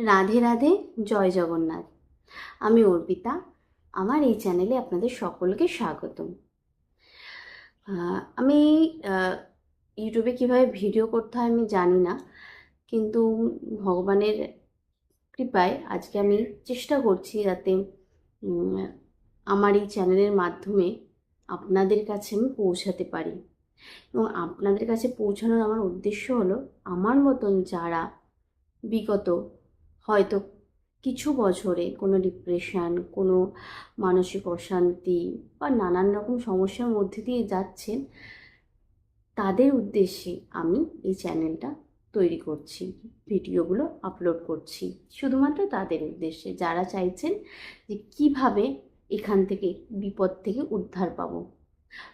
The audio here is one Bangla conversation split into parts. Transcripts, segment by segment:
রাধে রাধে, জয় জগন্নাথ। আমি অর্পিতা। আমার এই চ্যানেলে আপনাদের সকলকে স্বাগতম। আমি ইউটিউবে কিভাবে ভিডিও করতে হয় আমি জানি না, কিন্তু ভগবানের কৃপায় আজকে আমি চেষ্টা করছি যাতে উম, আমার এই চ্যানেলের মাধ্যমে আপনাদের কাছে আমি পৌঁছাতে পারি। এবং আপনাদের কাছে পৌঁছানোর আমার উদ্দেশ্য হলো, আমার মতন যারা বিগত হয়তো কিছু বছরে কোনো ডিপ্রেশন, কোনো মানসিক অশান্তি বা নানান রকম সমস্যার মধ্যে দিয়ে যাচ্ছেন, তাদের উদ্দেশ্যে আমি এই চ্যানেলটা তৈরি করছি, ভিডিওগুলো আপলোড করছি শুধুমাত্র তাদের উদ্দেশ্যে যারা চাইছেন যে কিভাবে এখান থেকে, বিপদ থেকে উদ্ধার পাবো।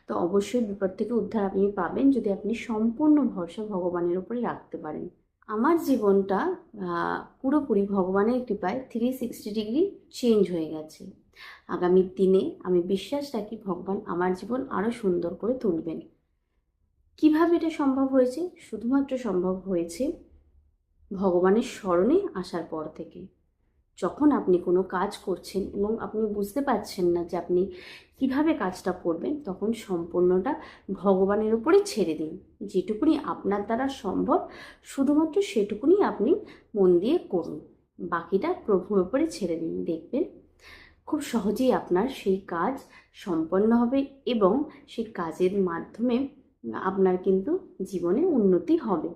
তো অবশ্যই বিপদ থেকে উদ্ধার আপনি পাবেন যদি আপনি সম্পূর্ণ ভরসা ভগবানের উপরে রাখতে পারেন। আমার জীবনটা পুরোপুরি ভগবানের কৃপায় 360 ডিগ্রি চেঞ্জ হয়ে গেছে। আগামী দিনে আমি বিশ্বাস রাখি ভগবান আমার জীবন আরও সুন্দর করে তুলবেন। কিভাবে এটা সম্ভব হয়েছে? শুধুমাত্র সম্ভব হয়েছে ভগবানের স্মরণে আসার পর থেকে। যখন আপনি কোনো কাজ করছেন এবং আপনি বুঝতে পারছেন না যে আপনি কিভাবে কাজটা করবেন, তখন সম্পূর্ণটা ভগবানের উপরে ছেড়ে দিন। যেটুকুনি আপনার দ্বারা সম্ভব শুধুমাত্র সেটুকুনি আপনি মন দিয়ে করুন, বাকিটা প্রভুর উপরে ছেড়ে দিন। দেখবেন খুব সহজেই আপনার সেই কাজ সম্পন্ন হবে এবং সেই কাজের মাধ্যমে আপনার কিন্তু জীবনে উন্নতি হবে।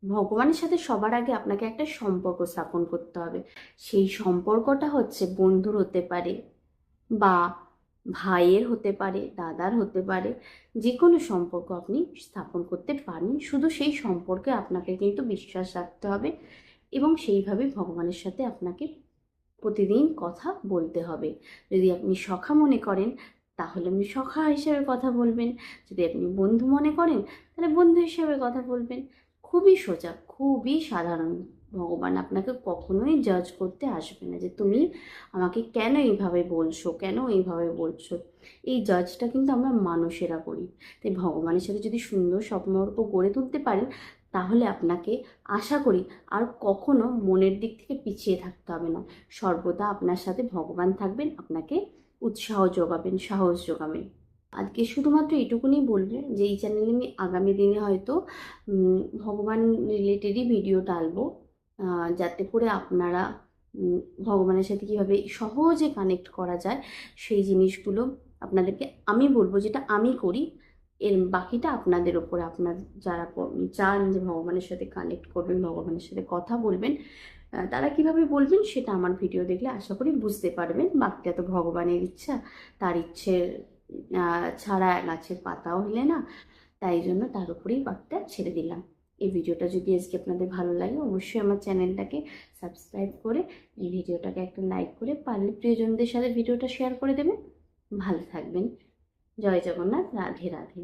ভগবানের সাথে সবার আগে আপনাকে একটা সম্পর্ক স্থাপন করতে হবে। সেই সম্পর্কটা হচ্ছে বন্ধুর হতে পারে, বা ভাইয়ের হতে পারে, দাদার হতে পারে। যে কোনো সম্পর্ক আপনি স্থাপন করতে পারেন, শুধু সেই সম্পর্কে আপনাকে কিন্তু বিশ্বাস রাখতে হবে এবং সেইভাবে ভগবানের সাথে আপনাকে প্রতিদিন কথা বলতে হবে। যদি আপনি সখা মনে করেন তাহলে আপনি সখা হিসেবে কথা বলবেন, যদি আপনি বন্ধু মনে করেন তাহলে বন্ধু হিসেবে কথা বলবেন। খুবই সোজা, খুবই সাধারণ। ভগবান আপনাকে কখনোই জাজ করতে আসবে না যে তুমি আমাকে কেন এইভাবে বলছো, কেন এইভাবে বলছো। এই জাজটা কিন্তু আমরা মানুষেরা করি। তাই ভগবানের সাথে যদি সুন্দর সম্পর্ক গড়ে তুলতে পারেন, তাহলে আপনাকে আশা করি আর কখনো মনের দিক থেকে পিছিয়ে থাকতে হবে না। সর্বদা আপনার সাথে ভগবান থাকবেন, আপনাকে উৎসাহ যোগাবেন, সাহস যোগাবেন। আজকে শুধুমাত্র এটুকুনি বলবো যে এই চ্যানেলে আমি আগামী দিনে হয়তো ভগবান রিলেটেডই ভিডিও ডালবো, যাতে করে আপনারা ভগবানের সাথে কীভাবে সহজে কানেক্ট করা যায় সেই জিনিসগুলো আপনাদেরকে আমি বলবো, যেটা আমি করি। এর বাকিটা আপনাদের ওপরে, আপনার যারা চান যে ভগবানের সাথে কানেক্ট করবেন, ভগবানের সাথে কথা বলবেন, তারা কিভাবে বলবেন সেটা আমার ভিডিও দেখলে আশা করি বুঝতে পারবেন। বাকিটা তো ভগবানের ইচ্ছা, তার ইচ্ছে ছাড়া গাছের পাতাও হিলে না। তাই জন্য তার উপরেই বাকিটা ছেড়ে দিলাম। এই ভিডিওটা যদি আজকে আপনাদের ভালো লাগে, অবশ্যই আমার চ্যানেলটাকে সাবস্ক্রাইব করে এই ভিডিওটাকে একটা লাইক করে পারলে প্রিয়জনদের সাথে ভিডিওটা শেয়ার করে দেবেন। ভালো থাকবেন। জয় জগন্নাথ, রাধে রাধে।